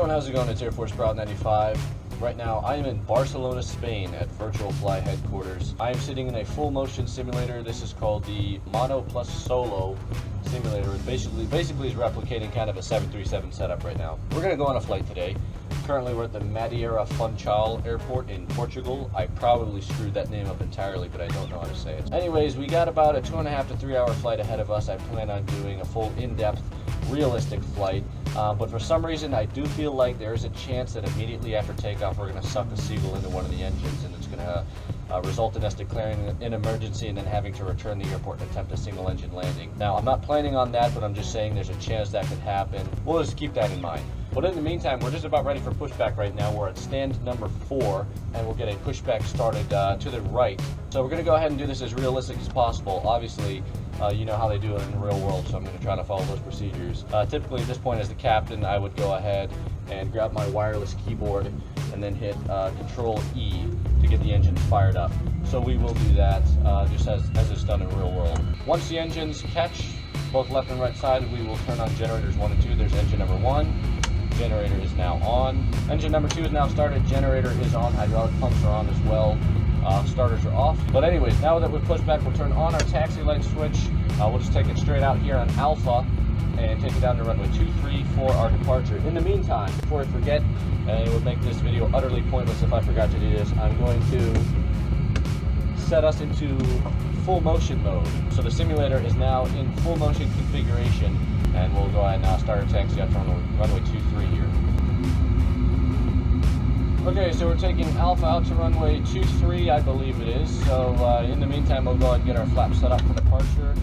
everyone, how's it going? It's Air Force Proud 95. Right now, I am in Barcelona, Spain at VirtualFly headquarters. I am sitting in a full motion simulator. This is called the Mono plus Solo simulator. It basically is replicating kind of a 737 setup right now. We're gonna go on a flight today. Currently, we're at the Madeira Funchal Airport in Portugal. I probably screwed that name up entirely, but I don't know how to say it. Anyways, we got about a 2.5 to 3 hour flight ahead of us. I plan on doing a full in-depth, realistic flight. But for some reason, I do feel like there is a chance that immediately after takeoff, we're going to suck the seagull into one of the engines, and it's going to result in us declaring an emergency and then having to return the airport and attempt a single engine landing. Now, I'm not planning on that, but I'm just saying there's a chance that could happen. We'll just keep that in mind. But in the meantime, we're just about ready for pushback right now. We're at stand number 4, and we'll get a pushback started to the right. So we're going to go ahead and do this as realistic as possible. Obviously, you know how they do it in the real world, so I'm going to try to follow those procedures. Typically, at this point, as the captain, I would go ahead and grab my wireless keyboard and then hit Control E to get the engines fired up. So we will do that just as it's done in the real world. Once the engines catch, both left and right side, we will turn on generators 1 and 2. There's engine number 1. Generator is now on. Engine number 2 is now started. Generator is on. Hydraulic pumps are on as well. Starters are off. But anyways, now that we've pushed back, we'll turn on our taxi light switch. We'll just take it straight out here on Alpha and take it down to runway 23 for our departure. In the meantime, before I forget, and it would make this video utterly pointless if I forgot to do this, I'm going to set us into full motion mode. So the simulator is now in full motion configuration, and we'll go ahead and now start our taxi out to runway 23 here. Okay, so we're taking Alpha out to runway 23, I believe it is. So in the meantime, we'll go ahead and get our flaps set up for departure.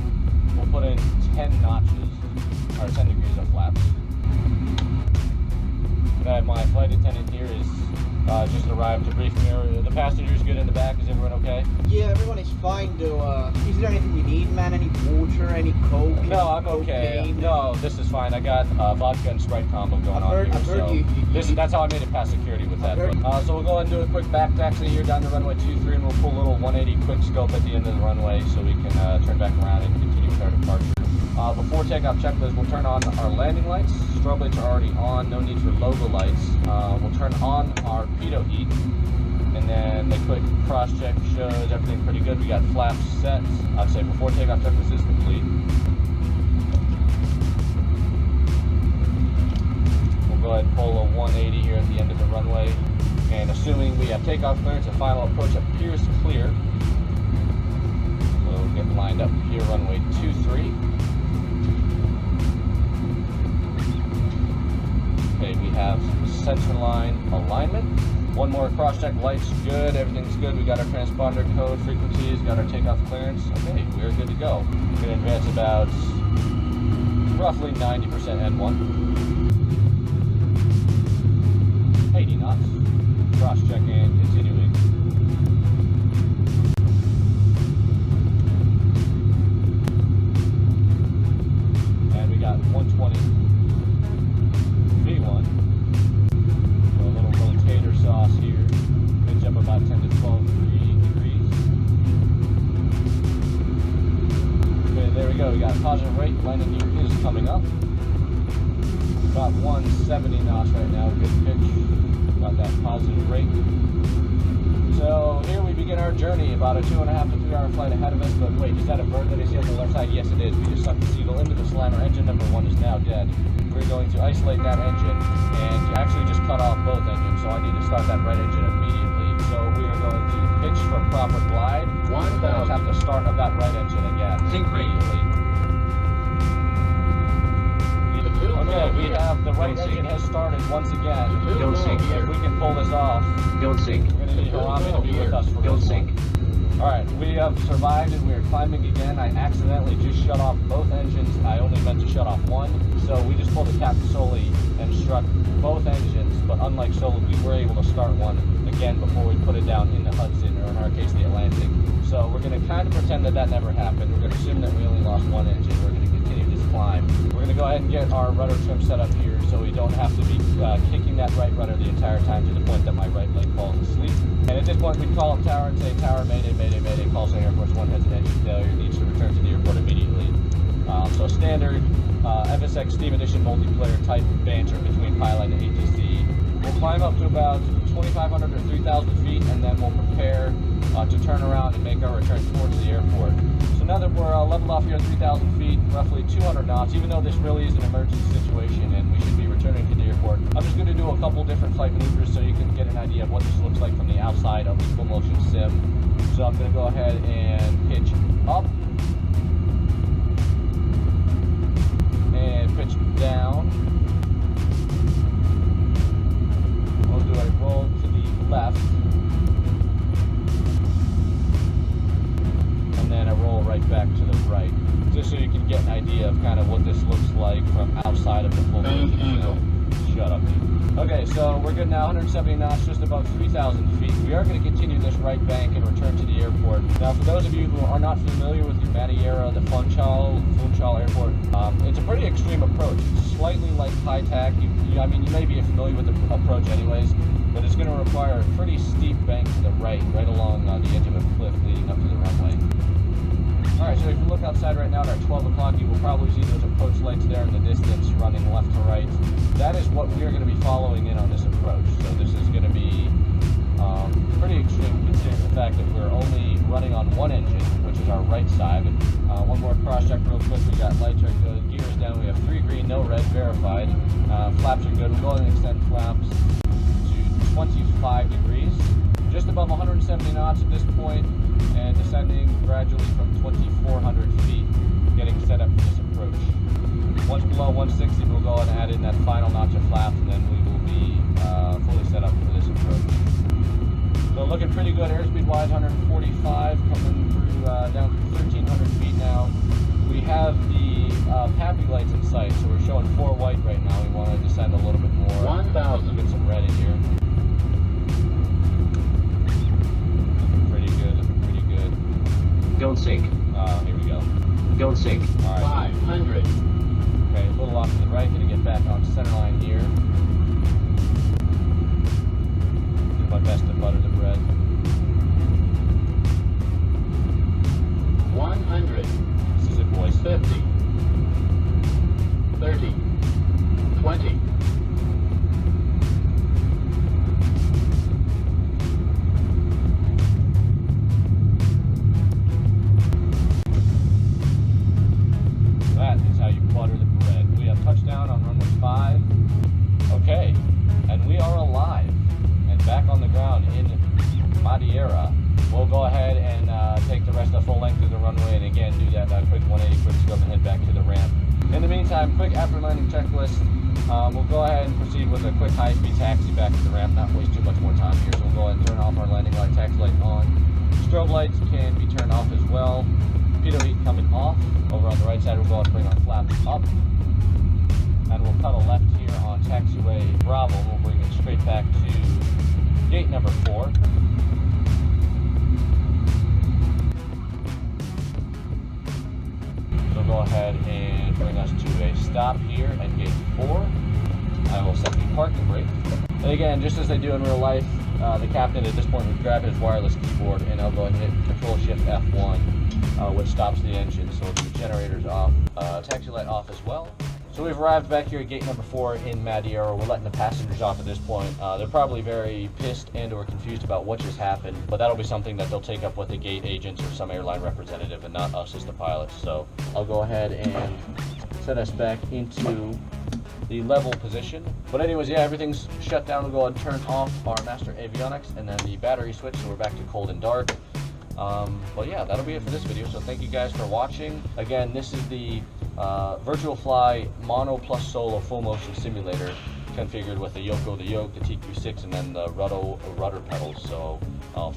We'll put in 10 notches, or 10 degrees of flaps. My flight attendant here is just arrived to brief me. The passengers good in the back. Is everyone okay? Yeah, everyone is fine. Is there anything you need, man? Any water, any coke? No, I'm okay. Cocaine? No, this is fine. I got vodka and Sprite combo going on here. I've heard That's how I made it past security with that. So we'll go ahead and do a quick back taxi here down to runway 23, and we'll pull a little 180 quick scope at the end of the runway so we can turn back around and continue with our departure. Before takeoff checklist, we'll turn on our landing lights. Strobe lights are already on, no need for logo lights. We'll turn on our pitot heat, and then the quick cross check shows everything pretty good. We got flaps set. I'd say before takeoff checklist is complete. We'll go ahead and pull a 180 here at the end of the runway, and assuming we have takeoff clearance, the final approach appears clear. We'll get lined up here, runway 23. Okay, we have center line alignment. One more cross check, lights good, everything's good. We got our transponder code frequencies, got our takeoff clearance. Okay, we're good to go. We're gonna advance about roughly 90% N1. 80 knots. Cross check and continuing. And we got 120. V1. So a little rotator sauce here. Pitch up about 10 to 12 degrees. Okay, there we go. We got a positive rate. Landing gear is coming up. About 170 knots right now. Good pitch. Got that positive rate. So here we begin our journey. About a 2.5 to 3 hour flight ahead of us. But wait, is that a bird that I see on the left side? Yes, it is. We just sucked the seagull into the slammer. Engine number 1 is now dead. We're going to isolate that engine, and you actually just cut off both engines, so I need to start that right engine immediately. So we are going to pitch for proper glide. We'll have the start of that right engine again immediately. Okay, we have the right engine has started once again. Don't sink here. If we can pull this off, Don't sink. we're going to need Harami to be with us for Don't this sink. one. Alright, we have survived and we are climbing again. I accidentally just shut off both engines. I only meant to shut off one. So we just pulled the Captain Soli and struck both engines. But unlike Soli, we were able to start one again before we put it down in the Hudson, or in our case, the Atlantic. So we're going to kind of pretend that that never happened. We're going to assume that we only lost one engine. We're going to continue this climb. We're going to go ahead and get our rudder trim set up here so we don't have to be kicking that right rudder the entire time to the point that my right leg falls asleep. And at this point, we call up tower and say, "Tower, mayday, mayday, mayday." Call sign Air Force 1 has an engine failure, needs to return to the airport immediately. So standard FSX Steam Edition multiplayer type banter between pilot and ATC. We'll climb up to about 2,500 or 3,000 feet, and then we'll prepare to turn around and make our return towards the airport. So now that we're leveled off here at 3,000 feet, roughly 200 knots, even though this really is an emergency situation and we should be returning to the airport, I'm just going to do a couple different flight maneuvers so you can get an idea of what this looks like from the outside of the full motion sim. So I'm going to go ahead and pitch up and pitch down. We'll do a roll to the left. And then a roll right back to the right, just so you can get an idea of kind of what this looks like from outside of the full motion. Shut up, dude. Okay, so we're good now, 170 knots, just above 3,000 feet. We are going to continue this right bank and return to the airport. Now, for those of you who are not familiar with the Madeira, the Funchal Airport, it's a pretty extreme approach. It's slightly like high tack. I mean, you may be familiar with the approach anyways, but it's going to require a pretty steep bank to the right along the edge of a cliff leading up to the runway. Alright, so if you look outside right now at 12 o'clock, you will probably see those approach lights there in the distance running left to right. That is what we are going to be following in on this approach. So this is going to be pretty extreme considering the fact that we're only running on one engine, which is our right side. One more cross check real quick. We got lights are good, gears down, we have 3 green, no red, verified. Flaps are good. We're going to extend flaps to 25 degrees. Just above 170 knots at this point, and descending gradually from 2,400 feet, getting set up for this approach. Once below 160, we'll go and add in that final notch of flaps, and then we will be fully set up for this approach. So looking pretty good, airspeed wise, 145, coming through down to 1,300 feet now. We have the PAPI lights in sight, so we're showing 4 white right now. We want to descend a little bit more. 1,000. Get some red in here. Don't sink. Here we go. Don't sink. All right. 500. Okay, a little off to the right. Gonna get back on center line here. Do my best to butter the bread. 100. This is it, boys. 50. 30. 20. Touchdown on runway 5. Okay, and we are alive and back on the ground in Madeira. We'll go ahead and take the rest of the full length of the runway and again do that quick 180 quick scrub and head back to the ramp. In the meantime, quick after landing checklist. We'll go ahead and proceed with a quick high-speed taxi back to the ramp, not waste too much more time here. So we'll go ahead and turn off our landing light, taxi light on. Strobe lights can be turned off as well. Pitot heat coming off. Over on the right side, we'll go ahead and bring our flaps up. And we'll cut a left here on taxiway Bravo. We'll bring it straight back to gate number 4. So go ahead and bring us to a stop here at gate 4. I will set the parking brake. And again, just as they do in real life, the captain at this point would grab his wireless keyboard and I'll go ahead and hit Control Shift F1, which stops the engine. So the generator's off, taxi light off as well. So we've arrived back here at gate number 4 in Madeira. We're letting the passengers off at this point. They're probably very pissed and or confused about what just happened, but that'll be something that they'll take up with the gate agents or some airline representative and not us as the pilots. So I'll go ahead and set us back into the level position. But anyways, yeah, everything's shut down. We'll go ahead and turn off our master avionics and then the battery switch, so we're back to cold and dark. But yeah, that'll be it for this video. So thank you guys for watching. Again, this is the VirtualFly Mono plus Solo full motion simulator configured with the Yoko, the yoke, the TQ6, and then the rudder pedals. So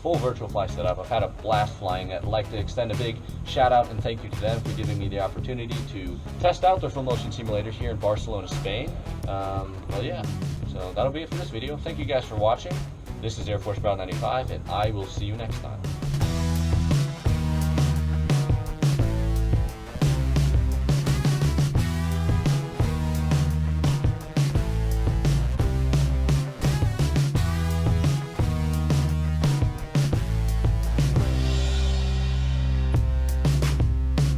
full VirtualFly setup. I've had a blast flying it. I'd like to extend a big shout out and thank you to them for giving me the opportunity to test out their full motion simulators here in Barcelona, Spain. Well, yeah, so that'll be it for this video. Thank you guys for watching. This is Air Force Proud 95, and I will see you next time.